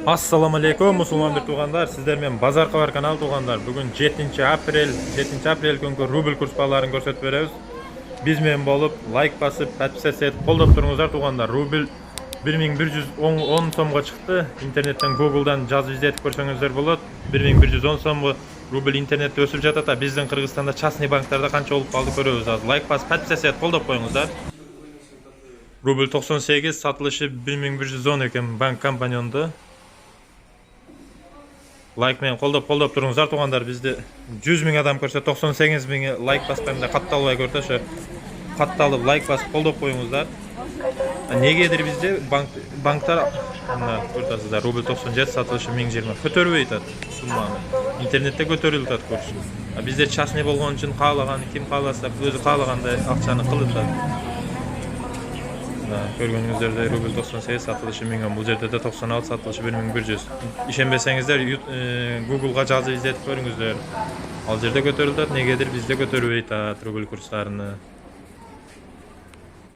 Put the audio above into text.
Assalamu alaikum musulmon bir tuğanlar. Sizler men Bazar Xabar kanal tuğanlar. Bugün 7 aprel günkü rubl kurspalaарын көрсөтүп беребиz. Biz men bolup like basıp, подписаться etip колдоп туруңуздар туğanlar. Rubl 1110 сомго чыкты. Интернеттен Google'dan жазып излетип көрсөңүздөр болот. 1110 сомго rubl интернетте өсүп жатат. Биздин Кыргызстанда частный банктарда канча болуп калды көрөбүз. Азыр like басып, подписаться etip колдоп коюңуздар. Rubl 98 satılışı 1110 eкен bank компаньонду. Like men қолдап туруңуздар туғандар. Bizde 100 000 адам көрсө 98 000 like басқанда катталбай көрсө ошо катталып like басып қолдап коюңуздар. Негедир bizde банктар мына көрсөтөсүздөр рубль 97 сатылышы 1020 көтөрбөй атат сумманы. Интернетте көтөрүлүп атат көрсүң. Bizde частный болгон үчүн каалаган ким кааласа өзү каалагандай акчаны кылып атат. Көргөнүңүздөрдөй rubl 98 satılışı 1000, бул жерде 96 satılışı 1100. Ишенбесеңиздер Google'га жазып излетип көрүңүздөр. Ал жерде көтөрүлүп атат, негедир бизде көтөрбөй атат рубль курстарыны.